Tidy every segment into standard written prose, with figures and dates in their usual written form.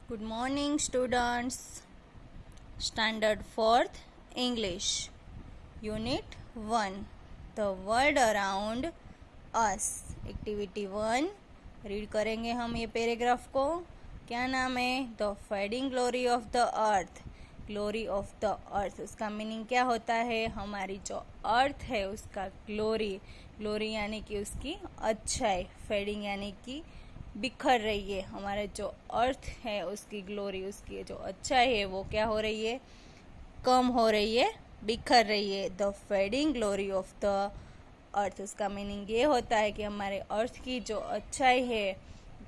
Good morning, students. Standard 4th English. Unit 1. The world around us. Activity 1. Read करेंगे हम ये paragraph को. क्या नाम है? The fading glory of the earth. Glory of the अर्थ, उसका मीनिंग क्या होता है? हमारी जो अर्थ है उसका ग्लोरी. ग्लोरी यानी कि उसकी अच्छाई. फेडिंग यानी कि बिखर रही है. हमारे जो अर्थ है उसकी ग्लोरी, उसकी जो अच्छाई है वो क्या हो रही है? कम हो रही है, बिखर रही है. The fading glory of the अर्थ, उसका मीनिंग ये होता है कि हमारे अर्थ की जो अच्छाई है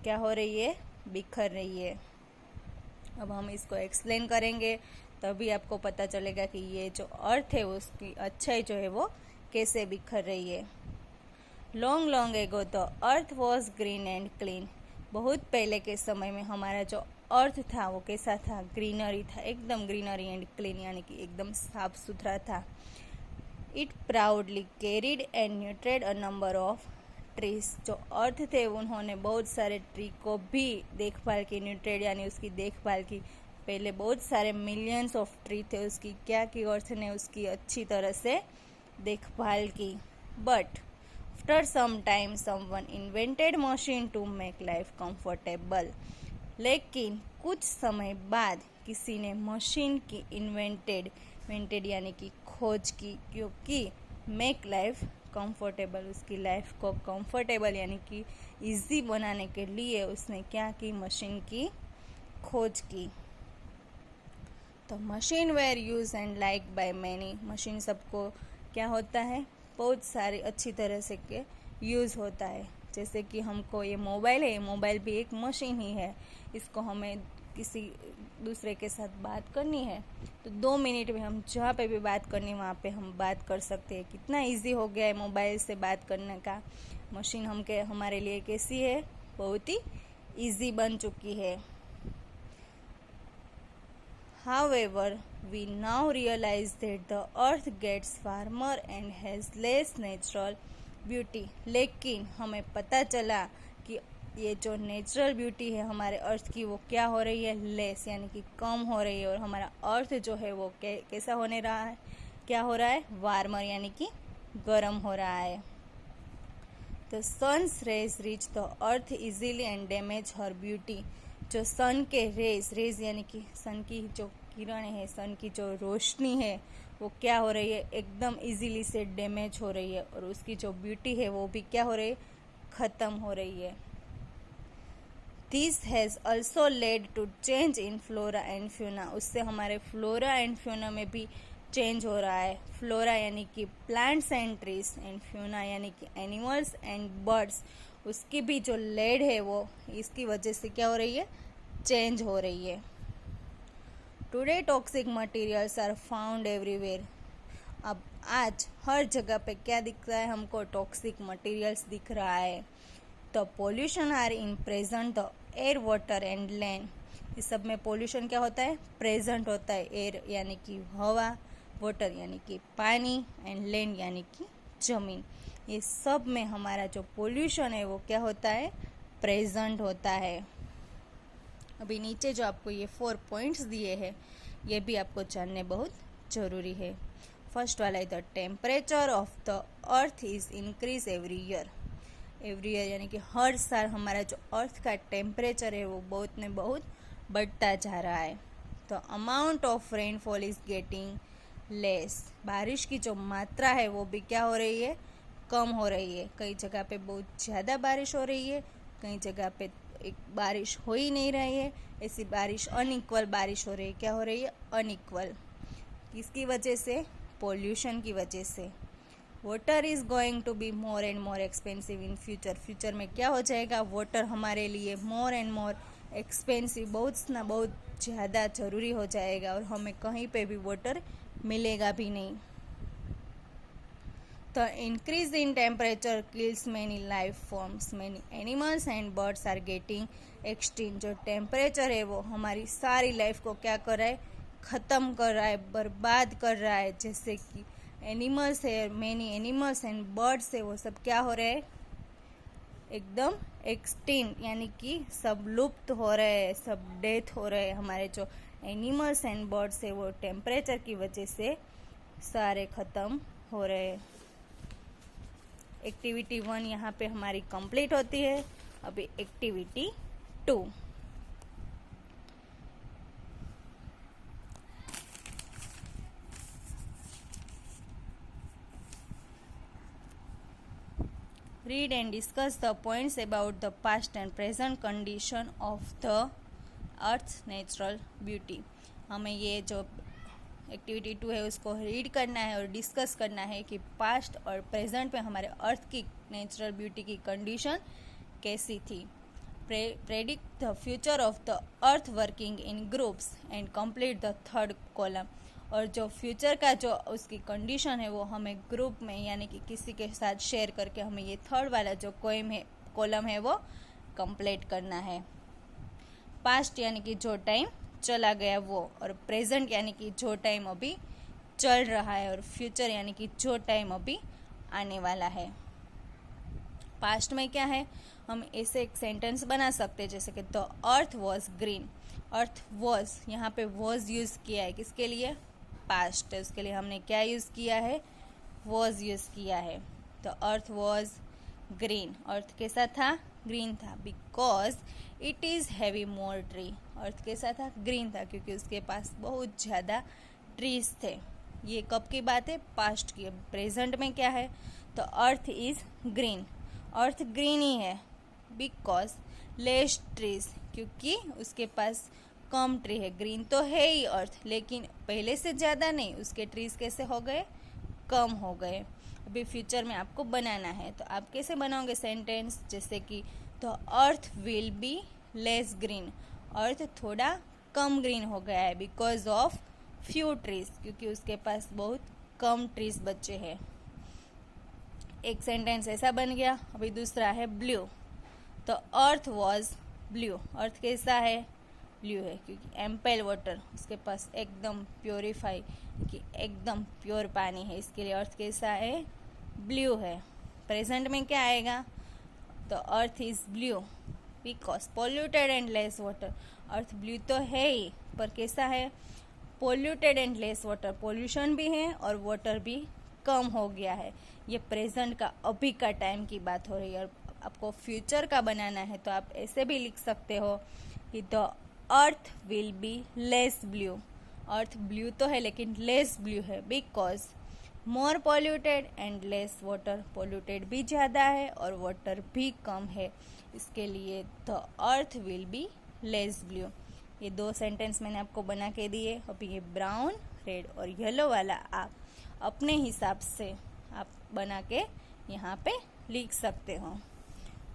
क्या हो रही है? बिखर रही है. अब हम इसको एक्सप्लेन करेंगे तभी आपको पता चलेगा कि ये जो अर्थ है उसकी अच्छाई जो है वो कैसे बिखर रही है. Long long ago the earth was green and clean. बहुत पहले के समय में हमारा जो अर्थ था वो कैसा था? ग्रीनरी था, एकदम ग्रीनरी एंड क्लीन यानी कि एकदम साफ सुथरा था. It proudly carried and nurtured a number of trees. जो अर्थ थे उन्होंने बहुत सारे ट्री को भी देखभाल की. न्यूट्रेड यानी उसकी देखभाल की. पहले बहुत सारे मिलियंस ऑफ ट्री थे, उसकी क्या की अर्थ ने उसकी अच्छी तरह से देखभाल की. But after some time someone invented machine to make life comfortable. लेकिन कुछ समय बाद किसी ने मशीन की इन्वेंटेड यानी कि खोज की, क्योंकि मेक लाइफ कंफर्टेबल, उसकी लाइफ को कंफर्टेबल यानी कि इजी बनाने के लिए उसने क्या की? मशीन की खोज की. तो machine were use and like by many. Machine सबको क्या होता है? बहुत सारी अच्छी तरह से के यूज़ होता है. जैसे कि हमको ये मोबाइल है, मोबाइल भी एक मशीन ही है. इसको हमें किसी दूसरे के साथ बात करनी है तो 2 मिनट में हम जहाँ पे भी बात करनी वहाँ पे हम बात कर सकते हैं. कितना इजी हो गया है मोबाइल से बात करने का. मशीन हमारे लिए कैसी है? बहुत ही इजी बन चुकी है. However, we now realize that the earth gets warmer and has less natural beauty. लेकिन हमें पता चला कि ये जो नेचुरल ब्यूटी है हमारे अर्थ की वो क्या हो रही है? लेस यानी कि कम हो रही है. और हमारा अर्थ जो है वो कैसा होने रहा है? क्या हो रहा है? वार्मर यानी कि गर्म हो रहा है. The sun's rays reach the earth easily and damage her beauty. जो सन के रेज यानी कि सन की जो किरणें हैं, सन की जो रोशनी है वो क्या हो रही है? एकदम इजीली से डैमेज हो रही है. और उसकी जो ब्यूटी है वो भी क्या हो रही है? ख़त्म हो रही है. This has also led to change in flora and fauna. उससे हमारे फ्लोरा एंड फ्यूना में भी चेंज हो रहा है. फ्लोरा यानी कि plants and trees and fauna यानी कि एनिमल्स एंड बर्ड्स. उसकी भी जो लेड है वो इसकी वजह से क्या हो रही है? चेंज हो रही है. Today toxic materials are found everywhere. अब आज हर जगह पे क्या दिख रहा है हमको? टॉक्सिक मटेरियल्स दिख रहा है. The pollution are in present the air water and land. इस सब में पोल्यूशन क्या होता है? प्रेजेंट होता है. एयर यानी कि हवा, वाटर यानी कि पानी एंड लैंड यानी कि जमीन. ये सब में हमारा जो पोल्यूशन है वो क्या होता है? प्रेजेंट होता है. अभी नीचे जो आपको ये 4 पॉइंट्स दिए हैं ये भी आपको जानने बहुत ज़रूरी है. फर्स्ट वाला है the temperature of the earth is increase every year. Every year यानी कि हर साल हमारा जो अर्थ का टेम्परेचर है वो बहुत ने बहुत बढ़ता जा रहा है. The amount of rainfall is getting less. बारिश की जो मात्रा है वो भी क्या हो रही है? कम हो रही है. कई जगह पे बहुत ज़्यादा बारिश हो रही है, कई जगह पे एक बारिश हो ही नहीं रही है. ऐसी बारिश अनइक्वल बारिश हो रही है. क्या हो रही है? अनइक्वल. किसकी वजह से? पोल्यूशन की वजह से. Water is going to be more and more expensive in future. Future में क्या हो जाएगा? वाटर हमारे लिए मोर एंड मोर एक्सपेंसिव, बहुत ना बहुत ज़्यादा ज़रूरी हो जाएगा और हमें कहीं पे भी वाटर मिलेगा भी नहीं. The increase in temperature kills many life forms. Many animals and birds are getting extinct. जो टेम्परेचर है वो हमारी सारी लाइफ को क्या कर रहा है? ख़त्म कर रहा है, बर्बाद कर रहा है. जैसे कि एनिमल्स है, मैनी एनिमल्स एंड बर्ड्स है, वो सब क्या हो रहे हैं? एकदम एक्सटिंक्ट यानी कि सब लुप्त हो रहे हैं, सब डेथ हो रहे हैं। हमारे जो एनिमल्स एंड बर्ड्स है वो टेम्परेचर की वजह से सारे ख़त्म हो रहे हैं। एक्टिविटी 1 यहाँ पे हमारी कंप्लीट होती है। अभी activity 2। Read and discuss the points about the past and present condition of the Earth's natural beauty। हमें ये जो एक्टिविटी 2 है उसको रीड करना है और डिस्कस करना है कि पास्ट और प्रेजेंट में हमारे अर्थ की नेचुरल ब्यूटी की कंडीशन कैसी थी। Predict the future of the earth working in groups and complete the third column. और जो फ्यूचर का जो उसकी कंडीशन है वो हमें ग्रुप में यानी कि किसी के साथ शेयर करके हमें ये थर्ड वाला जो कॉलम है वो कंप्लीट करना है। पास्ट यानी कि जो टाइम चला गया वो, और प्रेजेंट यानी कि जो टाइम अभी चल रहा है, और फ्यूचर यानी कि जो टाइम अभी आने वाला है। पास्ट में क्या है, हम ऐसे एक सेंटेंस बना सकते हैं जैसे कि the earth was green. Earth was, यहाँ पे वॉज यूज़ किया है किसके लिए, पास्ट है, उसके लिए हमने क्या यूज़ किया है, वॉज यूज़ किया है। तो अर्थ वॉज ग्रीन, अर्थ कैसा था, ग्रीन था, because it is heavy more tree. Earth कैसा था, ग्रीन था, क्योंकि उसके पास बहुत ज़्यादा ट्रीज थे। ये कब की बात है, पास्ट की। प्रेजेंट में क्या है, तो earth is green, earth green ही है, बिकॉज लेस ट्रीज, क्योंकि उसके पास कम ट्री है। ग्रीन तो है ही अर्थ, लेकिन पहले से ज़्यादा नहीं, उसके ट्रीज कैसे हो गए, कम हो गए। अभी फ्यूचर में आपको बनाना है, तो आप कैसे बनाओगे सेंटेंस, जैसे कि the earth will be less green, earth थोड़ा कम ग्रीन हो गया है, बिकॉज ऑफ फ्यू ट्रीज, क्योंकि उसके पास बहुत कम ट्रीज बचे हैं। एक सेंटेंस ऐसा बन गया। अभी दूसरा है ब्लू, तो अर्थ वॉज ब्लू, अर्थ कैसा है, ब्लू है, क्योंकि एम्पेल वाटर, उसके पास एकदम प्योरीफाई कि एकदम प्योर पानी है, इसके लिए अर्थ कैसा है, ब्लू है। प्रेजेंट में क्या आएगा, तो earth is blue because polluted and less water, earth blue तो है ही, पर कैसा है, polluted and less water, pollution भी है और वाटर भी कम हो गया है। ये प्रेजेंट का अभी का टाइम की बात हो रही है। और आपको फ्यूचर का बनाना है तो आप ऐसे भी लिख सकते हो कि the earth will be less blue, earth blue तो है लेकिन लेस ब्लू है, because more polluted and less water, polluted भी ज़्यादा है और वाटर भी कम है, इसके लिए the earth will be less blue. ये दो सेंटेंस मैंने आपको बना के दिए। अभी ये ब्राउन, रेड और येलो वाला आप अपने हिसाब से आप बना के यहाँ पे लिख सकते हो।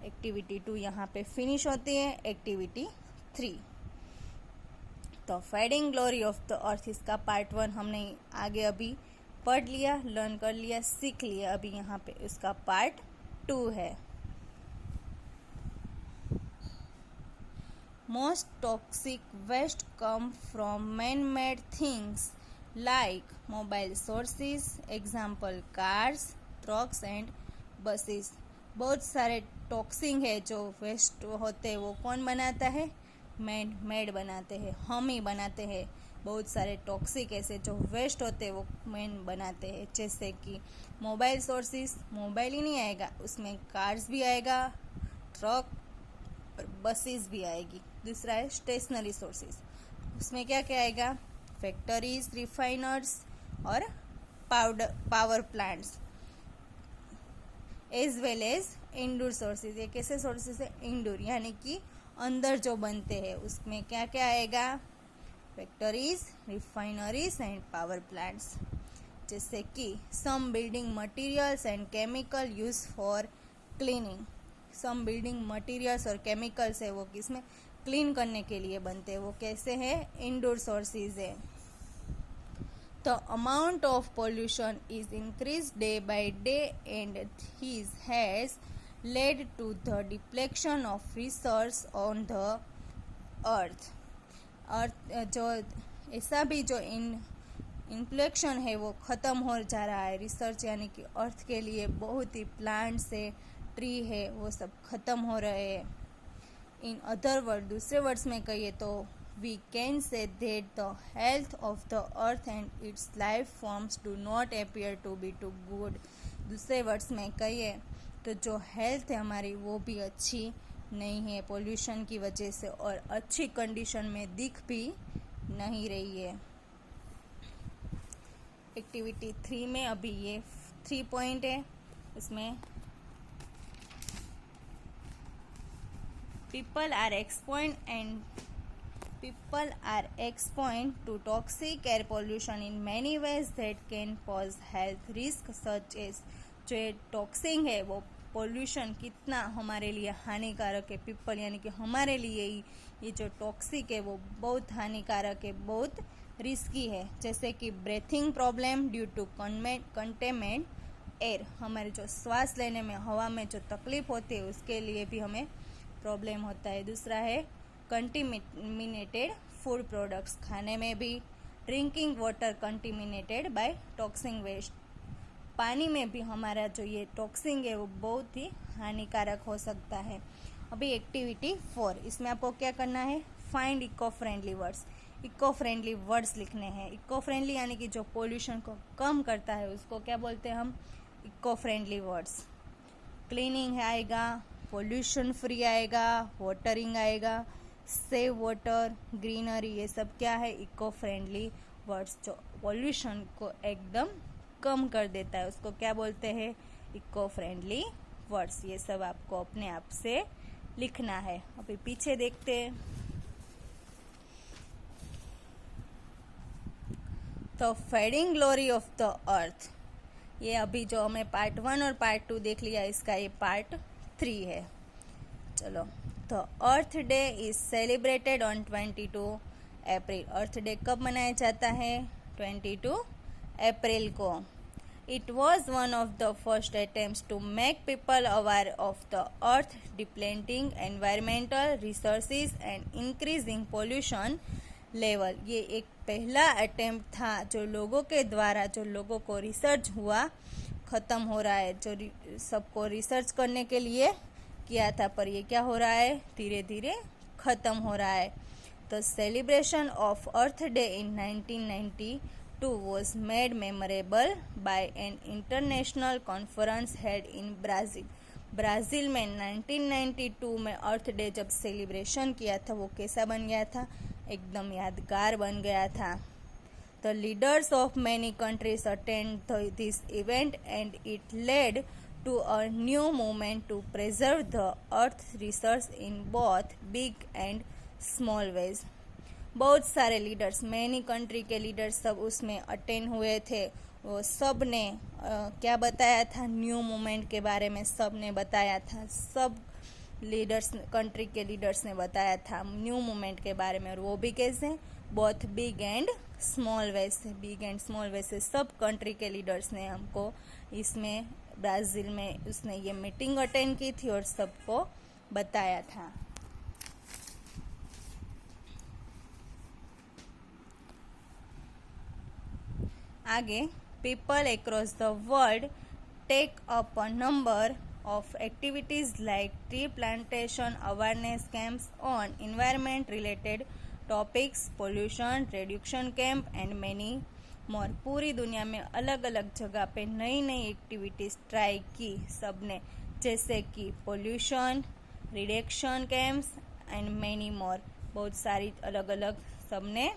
एक्टिविटी 2 यहाँ पे फिनिश होती है। एक्टिविटी 3, तो फेडिंग ग्लोरी ऑफ द अर्थ, इसका पार्ट 1 हमने आगे अभी पढ़ लिया, लर्न कर लिया, सीख लिया। अभी यहाँ पे उसका पार्ट 2 है। Most toxic waste come from man-made things like mobile sources, example cars, trucks and buses। बहुत सारे टॉक्सिक है जो वेस्ट होते हैं, वो कौन बनाता है, मैन मेड बनाते हैं, हम ही बनाते हैं। बहुत सारे टॉक्सिक ऐसे जो वेस्ट होते हैं वो मैन बनाते हैं, जैसे कि मोबाइल सोर्सेस, मोबाइल ही नहीं आएगा, उसमें कार्स भी आएगा, ट्रक और बसेस भी आएगी। दूसरा है स्टेशनरी सोर्सेज, उसमें क्या क्या आएगा, फैक्ट्रीज, रिफाइनर्स और power plants, as well as indoor sources. ये कैसे सोर्सेज है, इंडोर यानी कि अंदर जो बनते हैं, उसमें क्या क्या आएगा, factories, refineries and power plants. जैसे कि some building materials and chemical use for cleaning, some building materials और केमिकल्स है वो किसमें, क्लीन करने के लिए बनते हैं, वो कैसे है, इंडोर सोर्सेज है। The amount of pollution is increased day by day and this has led to the depletion of resources on the earth। जो ऐसा भी जो इन्फ्लेक्शन है वो ख़त्म हो जा रहा है। रिसर्च यानी कि अर्थ के लिए बहुत ही प्लांट्स है, ट्री है वो सब खत्म हो रहे हैं। इन अदर वर्ड, दूसरे वर्ड्स में कहिए तो we can say that the health of the earth and its life forms do not appear to be too good. दूसरे वर्ड्स में कहिए तो जो हेल्थ है हमारी वो भी अच्छी नहीं है पोल्यूशन की वजह से, और अच्छी कंडीशन में दिख भी नहीं रही है। एक्टिविटी 3 में अभी ये 3 पॉइंट है, इसमें people are exposed to toxic air pollution in many ways that can cause health risk such as, जो टॉक्सिक है वो पोल्यूशन कितना हमारे लिए हानिकारक है, पीपल यानी कि हमारे लिए ही ये जो टॉक्सिक है वो बहुत हानिकारक है, बहुत रिस्की है। जैसे कि breathing problem due to contaminated air, हमारे जो श्वास लेने में हवा में जो तकलीफ होती है उसके लिए भी हमें प्रॉब्लम होता है। दूसरा है कंटिमिनेटेड फूड प्रोडक्ट्स, खाने में भी। Drinking water contaminated by toxic waste, पानी में भी हमारा जो ये टॉक्सिक है वो बहुत ही हानिकारक हो सकता है। अभी एक्टिविटी 4, इसमें आपको क्या करना है, find eco friendly words. Eco friendly words लिखने हैं। इको फ्रेंडली यानी कि जो पोल्यूशन को कम करता है उसको क्या बोलते हैं हम, इको फ्रेंडली वर्ड्स। क्लीनिंग आएगा, पोल्यूशन फ्री आएगा, वाटरिंग आएगा, सेव वाटर, ग्रीनरी, ये सब क्या है, इको फ्रेंडली वर्ड्स जो पोल्यूशन को एकदम कम कर देता है उसको क्या बोलते हैं, इको फ्रेंडली वर्ड्स। ये सब आपको अपने आप से लिखना है। अभी पीछे देखते हैं। तो फेडिंग ग्लोरी ऑफ द अर्थ, ये अभी जो हमें पार्ट 1 और पार्ट 2 देख लिया, इसका ये पार्ट 3 है। चलो, तो earth day is celebrated on 22 April. Earth day कब मनाया जाता है, 22 अप्रैल को। It was one of the first attempts to make people aware of the earth, depleting environmental resources and increasing pollution level. ये एक पहला अटेम्प्ट था जो लोगों के द्वारा, जो लोगों को रिसर्च हुआ, ख़त्म हो रहा है, जो सबको रिसर्च करने के लिए किया था, पर ये क्या हो रहा है, धीरे धीरे ख़त्म हो रहा है। The celebration of earth day in 1992 was made memorable by an international conference held in Brazil. Brazil में 1992 में अर्थ डे जब सेलिब्रेशन किया था वो कैसा बन गया था, एकदम यादगार बन गया था। The leaders of many countries attended this event and it led to a new movement to preserve the earth's resource in both big and small ways. बहुत सारे लीडर्स, मैनी कंट्री के लीडर्स सब उसमें अटेंड हुए थे। वो सब ने क्या बताया था, न्यू मूवमेंट के बारे में सब ने बताया था। सब लीडर्स, कंट्री के लीडर्स ने बताया था न्यू मूवमेंट के बारे में, और वो भी कैसे, both big and small way से। बिग एंड स्मॉल वे से सब कंट्री के लीडर्स ने हमको इसमें ब्राज़ील में उसने ये मीटिंग अटेंड की थी और सबको बताया था। आगे, people across the world take up a number of activities like tree plantation, awareness camps on environment related topics, pollution reduction camp and many more. पूरी दुनिया में अलग अलग जगह पे नई नई एक्टिविटीज़ ट्राई की सबने, जैसे कि pollution reduction camps and many more. बहुत सारी अलग अलग सबने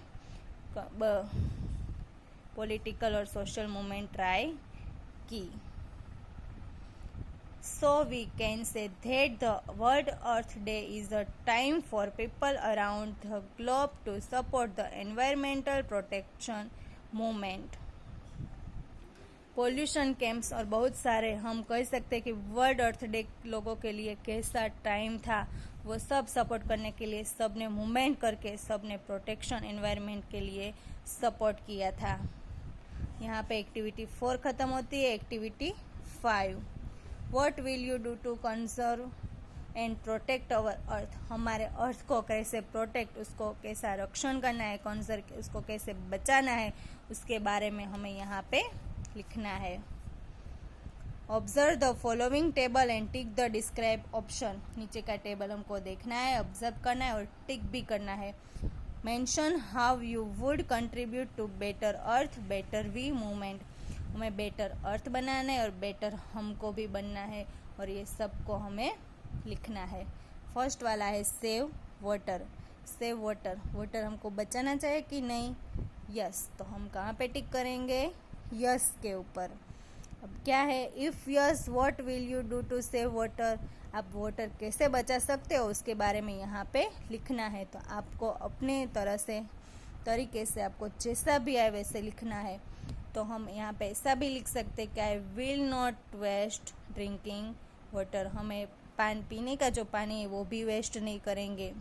पॉलिटिकल और सोशल मूवमेंट ट्राई की। So we can say that the World Earth Day is a time for people around the globe to support the environmental protection movement. Pollution camps और बहुत सारे, हम कह सकते हैं कि वर्ल्ड अर्थ डे लोगों के लिए कैसा टाइम था, वो सब सपोर्ट करने के लिए सब ने मूवमेंट करके सब ने प्रोटेक्शन एनवायरनमेंट के लिए सपोर्ट किया था। यहाँ पे एक्टिविटी 4 ख़त्म होती है। Activity 5, What will you do to conserve and protect our earth? हमारे अर्थ को कैसे प्रोटेक्ट, उसको कैसा रक्षण करना है, कंजर्व उसको कैसे बचाना है, उसके बारे में हमें यहाँ पे लिखना है। Observe the following table and tick the describe option. नीचे का टेबल हमको देखना है, ऑब्जर्व करना है और टिक भी करना है। Mention how you would contribute to better earth better we movement. हमें बेटर अर्थ बनाना है और बेटर हमको भी बनना है और ये सबको हमें लिखना है। फर्स्ट वाला है save water. Save water, water हमको बचाना चाहिए कि नहीं? यस, तो हम कहाँ पे टिक करेंगे? यस के ऊपर। अब क्या है? If yes what will you do to save water. आप वाटर कैसे बचा सकते हो उसके बारे में यहाँ पे लिखना है। तो आपको अपने तरह से तरीके से आपको जैसा भी आए वैसे लिखना है। तो हम यहाँ पे ऐसा भी लिख सकते हैं कि I will not waste drinking water. हमें पीने का जो पानी है वो भी वेस्ट नहीं करेंगे।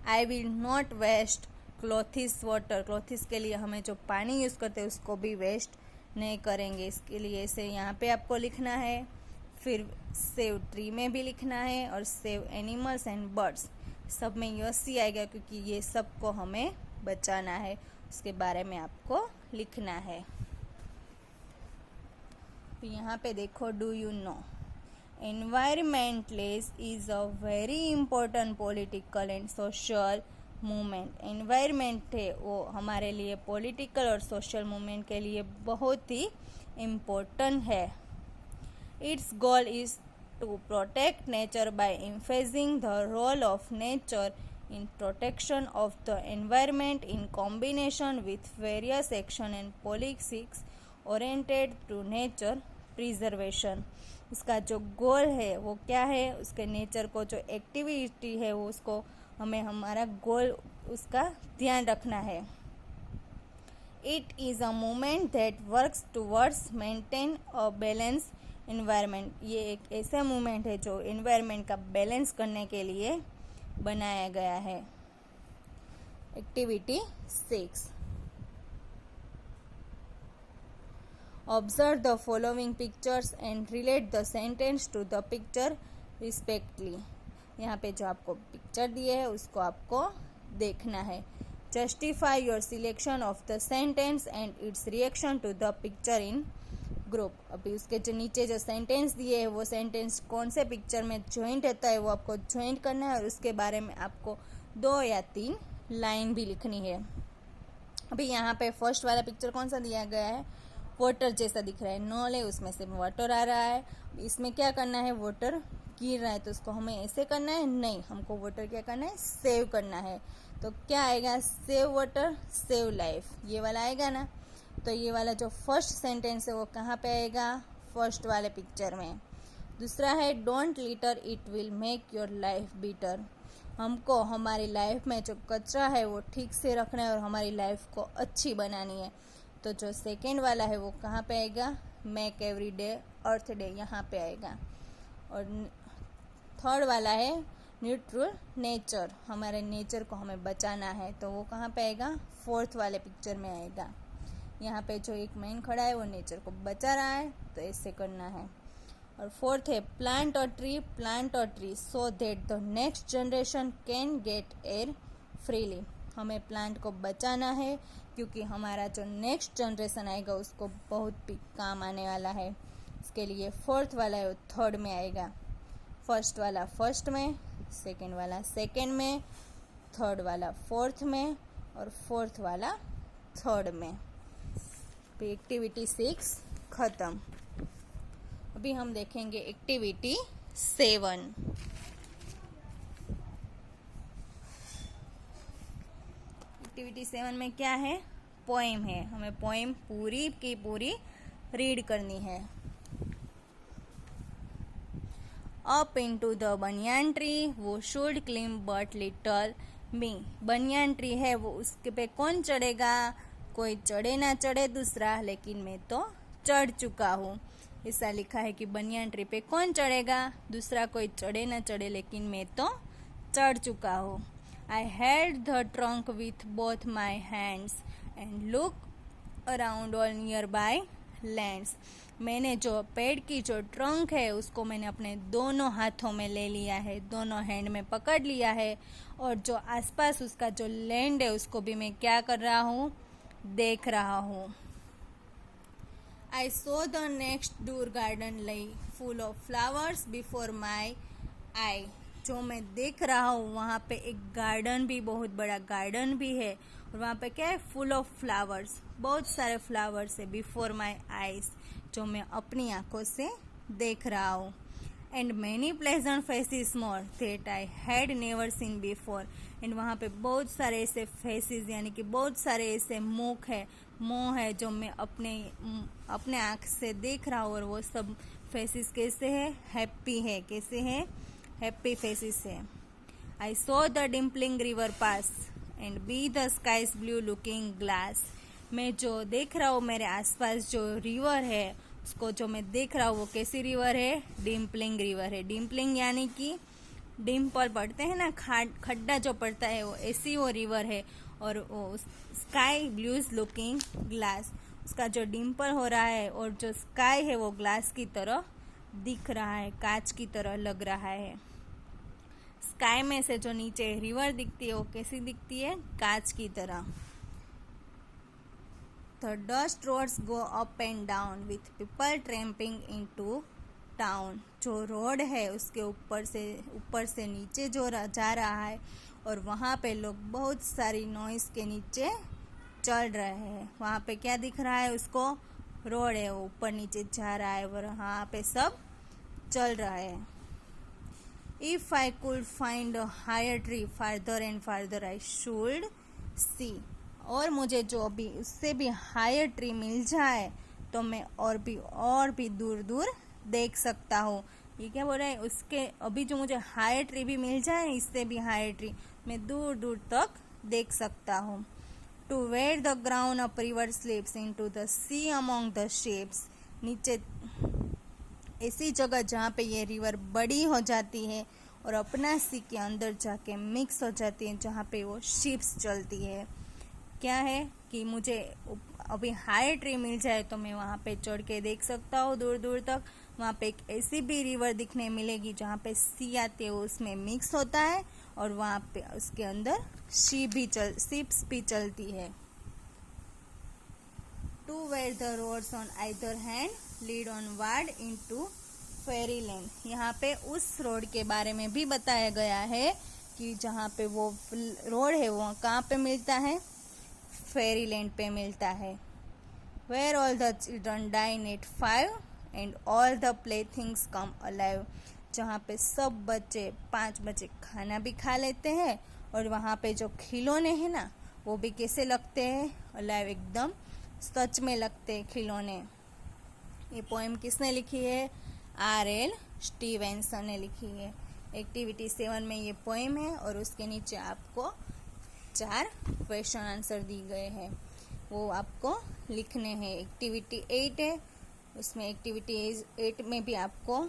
I will not waste clothes water. Clothes के लिए हमें जो पानी यूज़ करते हैं उसको भी वेस्ट नहीं करेंगे। इसके लिए इसे यहाँ पे आपको लिखना है। फिर सेव ट्री में भी लिखना है और सेव एनिमल्स एंड बर्ड्स, सब में यस ही आएगा क्योंकि ये सबको हमें बचाना है, उसके बारे में आपको लिखना है। तो यहाँ पे देखो, do you know environmentalist is a very important political and social movement. Environment है वो हमारे लिए पॉलिटिकल और सोशल मूवमेंट के लिए बहुत ही इम्पोर्टेंट है। Its goal is to protect nature by emphasizing the role of nature in protection of the environment in combination with various action and policies oriented to nature preservation। इसका जो गोल है वो क्या है? उसके नेचर को जो एक्टिविटी है वो उसको हमें हमारा गोल उसका ध्यान रखना है। It is a movement that works towards maintain a balance environment. ये एक ऐसा मूवमेंट है जो एनवायरनमेंट का बैलेंस करने के लिए बनाया गया है। Activity 6, observe the following pictures and relate the sentence to the picture respectively. यहाँ पे जो आपको पिक्चर दिए है उसको आपको देखना है। Justify your selection of the sentence and its reaction to the picture in group. अभी उसके जो नीचे जो सेंटेंस दिए है वो सेंटेंस कौन से पिक्चर में ज्वाइंट होता है वो आपको ज्वाइंट करना है और उसके बारे में आपको 2 या 3 लाइन भी लिखनी है। अभी यहाँ पे फर्स्ट वाला पिक्चर कौन सा दिया गया है? वाटर जैसा दिख रहा है, नॉल है उसमें से वाटर आ रहा है। इसमें क्या करना है? वाटर गिर रहा है तो उसको हमें ऐसे करना है? नहीं, हमको वाटर क्या करना है? सेव करना है। तो क्या आएगा? सेव वाटर सेव लाइफ, ये वाला आएगा ना। तो ये वाला जो फर्स्ट सेंटेंस है वो कहाँ पे आएगा? फर्स्ट वाले पिक्चर में। दूसरा है don't litre it will make your life better. हमको हमारी लाइफ में जो कचरा है वो ठीक से रखना है और हमारी लाइफ को अच्छी बनानी है। तो जो सेकेंड वाला है वो कहाँ पे आएगा? मेक एवरी डे अर्थ डे, यहाँ पे आएगा। और थर्ड वाला है न्यूट्रल नेचर, हमारे नेचर को हमें बचाना है, तो वो कहाँ पे आएगा? फोर्थ वाले पिक्चर में आएगा। यहाँ पे जो एक मैन खड़ा है वो नेचर को बचा रहा है तो ऐसे करना है। और फोर्थ है plant a tree so that the next generation can get air freely. हमें प्लांट को बचाना है क्योंकि हमारा जो नेक्स्ट जनरेशन आएगा उसको बहुत भी काम आने वाला है। इसके लिए फोर्थ वाला है वो थर्ड में आएगा। फर्स्ट वाला फर्स्ट में, सेकेंड वाला सेकेंड में, थर्ड वाला फोर्थ में और फोर्थ वाला थर्ड में। एक्टिविटी 6 खत्म। अभी हम देखेंगे एक्टिविटी 7। एक्टिविटी 7 में क्या है? पोएम है। हमें पोएम पूरी की पूरी रीड करनी है। Up into the banyan tree वो should climb but little me. Banyan tree है वो, उसके पे कौन चढ़ेगा? कोई चढ़े ना चढ़े दूसरा, लेकिन मैं तो चढ़ चुका हूँ। ऐसा लिखा है कि बनियान ट्री पे कौन चढ़ेगा? दूसरा कोई चढ़े ना चढ़े, लेकिन मैं तो चढ़ चुका हूँ। I held the trunk with both my hands and look around all near by lands. मैंने जो पेड़ की जो ट्रंक है उसको मैंने अपने दोनों हाथों में ले लिया है, दोनों हैंड में पकड़ लिया है, और जो आसपास उसका जो लैंड है उसको भी मैं क्या कर रहा हूँ? देख रहा हूँ। I saw the next door garden lay full of flowers before my eye. जो मैं देख रहा हूँ वहाँ पे एक गार्डन भी, बहुत बड़ा गार्डन भी है, और वहाँ पे क्या है, फुल ऑफ फ्लावर्स, बहुत सारे फ्लावर्स है, बिफोर माई आईज, जो मैं अपनी आंखों से देख रहा हूँ. And many pleasant faces more that I had never seen before. And वहाँ पे बहुत सारे ऐसे फेसिस, यानी कि बहुत सारे ऐसे मुँह है जो मैं अपने आँख से देख रहा हूँ, और वो सब फेसिस कैसे है, हैप्पी है. कैसे है, हैप्पी फेसिस है. I saw the dimpling river pass and be the sky's blue looking glass. मैं जो देख रहा हूँ मेरे आसपास जो रिवर है, उसको जो मैं देख रहा हूँ वो कैसी रिवर है, डिम्पलिंग रिवर है. डिम्पलिंग यानी कि डिम्पल पड़ते हैं ना, खड्डा जो पड़ता है, वो ऐसी वो रिवर है. और वो स्काई ब्लूज लुकिंग ग्लास, उसका जो डिम्पल हो रहा है और जो स्काई है वो ग्लास की तरह दिख रहा है, कांच की तरह लग रहा है. स्काई में से जो नीचे रिवर दिखती है वो कैसी दिखती है, कांच की तरह. The dust roads go up and down with people tramping into town. जो रोड है उसके ऊपर से नीचे जो जा रहा है, और वहाँ पे लोग बहुत सारी नॉइस के नीचे चल रहे हैं. वहाँ पे क्या दिख रहा है उसको, रोड है, वो ऊपर नीचे जा रहा है, और वहाँ पे सब चल रहा है. If I could find a higher tree farther and farther I should see. और मुझे जो अभी उससे भी हायर ट्री मिल जाए तो मैं और भी दूर दूर देख सकता हूँ. ये क्या बोल रहा है, उसके अभी जो मुझे हायर ट्री भी मिल जाए, इससे भी हायर ट्री मैं दूर दूर तक देख सकता हूँ. To where the grown up river slips into the sea among the ships. नीचे ऐसी जगह जहाँ पे ये रिवर बड़ी हो जाती है और अपना सी के अंदर जाके मिक्स हो जाती है, जहाँ पे वो शिप्स चलती है. क्या है कि मुझे अभी हाई ट्री मिल जाए तो मैं वहाँ पे चढ़ के देख सकता हूँ दूर दूर तक. वहाँ पे एक ऐसी भी रिवर दिखने मिलेगी जहाँ पे सी आती है, उसमें मिक्स होता है, और वहाँ पे उसके अंदर शिप्स भी चलती है. To where the roads on either hand lead onward into fairyland. यहाँ पे उस रोड के बारे में भी बताया गया है कि जहाँ पे वो रोड है वो कहाँ पे मिलता है, फेरीलैंड पे मिलता है. Where all the children dine at 5 and all the play things come alive. जहाँ पे सब बच्चे 5 बजे खाना भी खा लेते हैं, और वहाँ पे जो खिलौने हैं ना वो भी कैसे लगते हैं, अलाइव, एकदम सच में लगते हैं खिलौने. ये पोएम किसने लिखी है, R.L. स्टीवेंसन ने लिखी है. एक्टिविटी 7 में ये पोएम है, और उसके नीचे आपको 4 क्वेश्चन आंसर दी गए हैं, वो आपको लिखने हैं. एक्टिविटी 8 है, उसमें एक्टिविटी 8 में भी आपको